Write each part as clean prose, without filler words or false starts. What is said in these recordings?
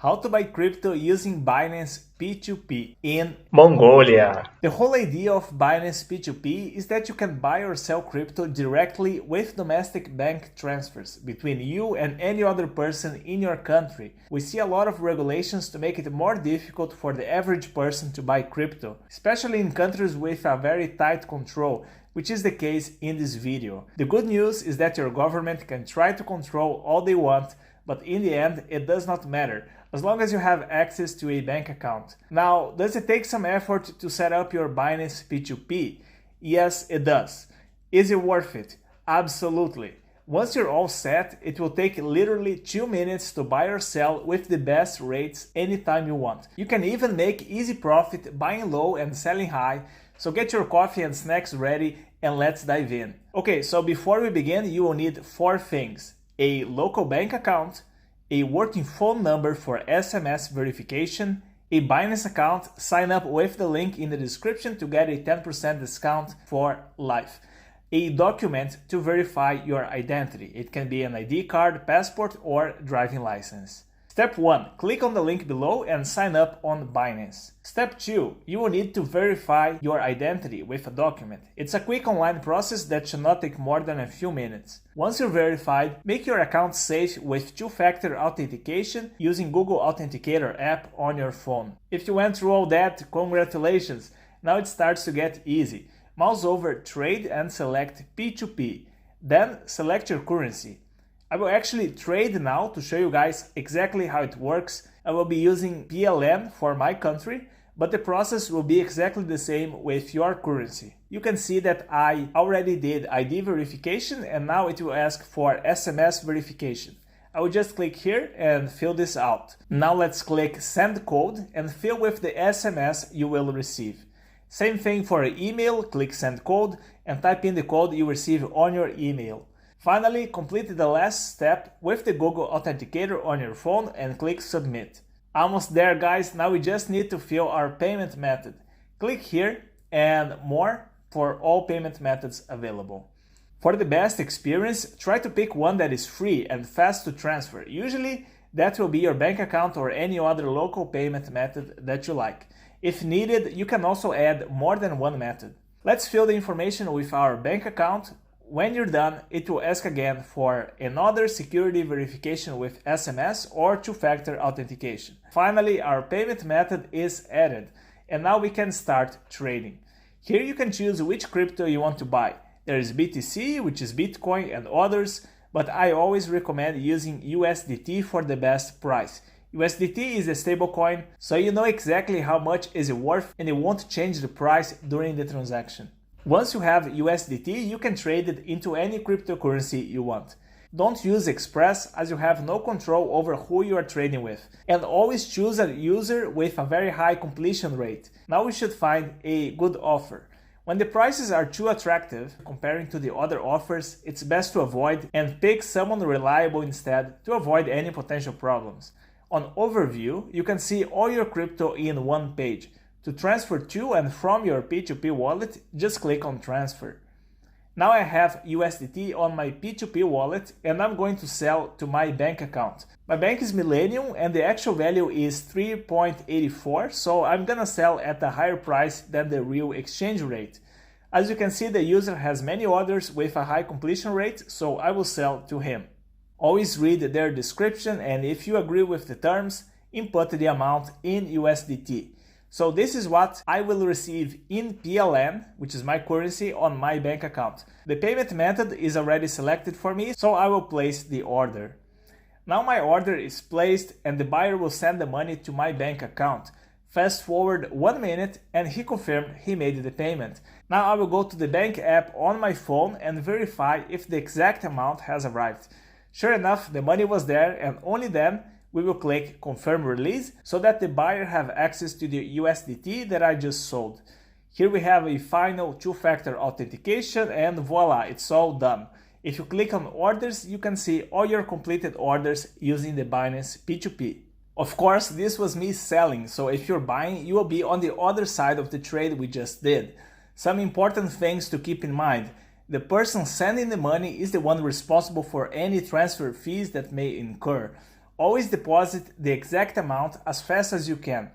How to buy crypto using Binance P2P in Mongolia. The whole idea of Binance P2P is that you can buy or sell crypto directly with domestic bank transfers between you and any other person in your country. We see a lot of regulations to make it more difficult for the average person to buy crypto, especially in countries with a very tight control, which is the case in this video. The good news is that your government can try to control all they want, but in the end it does not matter, as long as you have access to a bank account. Now, does it take some effort to set up your Binance P2P? Yes, it does. Is it worth it? Absolutely. Once you're all set, it will take literally 2 minutes to buy or sell with the best rates anytime you want. You can even make easy profit buying low and selling high, so get your coffee and snacks ready and let's dive in. Okay, so before we begin, you will need 4 things: a local bank account, a working phone number for SMS verification, a Binance account. Sign up with the link in the description to get a 10% discount for life. A document to verify your identity. It can be an ID card, passport, or driving license. Step 1. Click on the link below and sign up on Binance. Step 2. You will need to verify your identity with a document. It's a quick online process that should not take more than a few minutes. Once you're verified, make your account safe with two-factor authentication using Google Authenticator app on your phone. If you went through all that, congratulations! Now it starts to get easy. Mouse over Trade and select P2P. Then select your currency. I will actually trade now to show you guys exactly how it works. I will be using PLN for my country, but the process will be exactly the same with your currency. You can see that I already did ID verification and now it will ask for SMS verification. I will just click here and fill this out. Now let's click Send Code and fill with the SMS you will receive. Same thing for email, click Send Code and type in the code you receive on your email. Finally, complete the last step with the Google Authenticator on your phone and click Submit. Almost there, guys. Now we just need to fill our payment method. Click here and More for all payment methods available. For the best experience, try to pick one that is free and fast to transfer. Usually, that will be your bank account or any other local payment method that you like. If needed, you can also add more than one method. Let's fill the information with our bank account. When you're done, it will ask again for another security verification with SMS or two-factor authentication. Finally, our payment method is added, and now we can start trading. Here you can choose which crypto you want to buy. There is BTC, which is Bitcoin, and others, but I always recommend using USDT for the best price. USDT is a stablecoin, so you know exactly how much is it worth and it won't change the price during the transaction. Once you have USDT, you can trade it into any cryptocurrency you want. Don't use Express as you have no control over who you are trading with. And always choose a user with a very high completion rate. Now we should find a good offer. When the prices are too attractive comparing to the other offers, it's best to avoid and pick someone reliable instead to avoid any potential problems. On Overview, you can see all your crypto in one page. To transfer to and from your P2P wallet, just click on Transfer. Now I have USDT on my P2P wallet and I'm going to sell to my bank account. My bank is Millennium and the actual value is 3.84, so I'm gonna sell at a higher price than the real exchange rate. As you can see, the user has many orders with a high completion rate, so I will sell to him. Always read their description, and if you agree with the terms, input the amount in USDT. So this is what I will receive in PLN, which is my currency, on my bank account. The payment method is already selected for me, so I will place the order. Now my order is placed and the buyer will send the money to my bank account. Fast forward 1 minute and he confirmed he made the payment. Now I will go to the bank app on my phone and verify if the exact amount has arrived. Sure enough, the money was there, and only then we will click Confirm Release so that the buyer have access to the USDT that I just sold. Here we have a final two-factor authentication and voila, it's all done. If you click on Orders, you can see all your completed orders using the Binance P2P. Of course, this was me selling, so if you're buying, you will be on the other side of the trade we just did. Some important things to keep in mind. The person sending the money is the one responsible for any transfer fees that may incur. Always deposit the exact amount as fast as you can.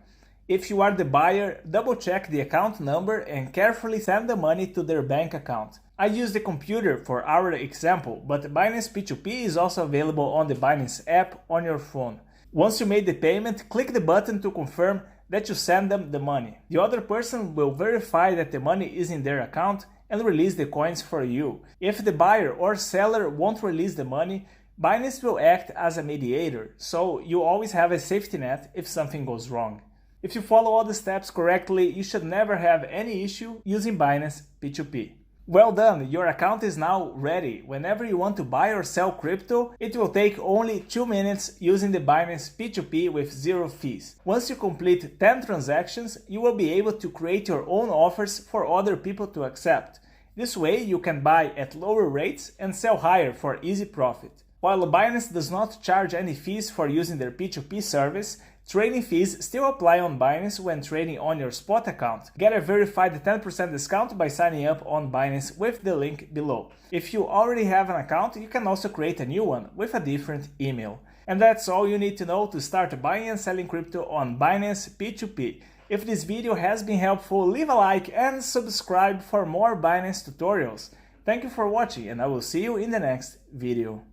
If you are the buyer, double check the account number and carefully send the money to their bank account. I use the computer for our example, but Binance P2P is also available on the Binance app on your phone. Once you made the payment, click the button to confirm that you send them the money. The other person will verify that the money is in their account and release the coins for you. If the buyer or seller won't release the money, Binance will act as a mediator, so you always have a safety net if something goes wrong. If you follow all the steps correctly, you should never have any issue using Binance P2P. Well done, your account is now ready. Whenever you want to buy or sell crypto, it will take only 2 minutes using the Binance P2P with 0 fees. Once you complete 10 transactions, you will be able to create your own offers for other people to accept. This way you can buy at lower rates and sell higher for easy profit. While Binance does not charge any fees for using their P2P service, trading fees still apply on Binance when trading on your spot account. Get a verified 10% discount by signing up on Binance with the link below. If you already have an account, you can also create a new one with a different email. And that's all you need to know to start buying and selling crypto on Binance P2P. If this video has been helpful, leave a like and subscribe for more Binance tutorials. Thank you for watching, and I will see you in the next video.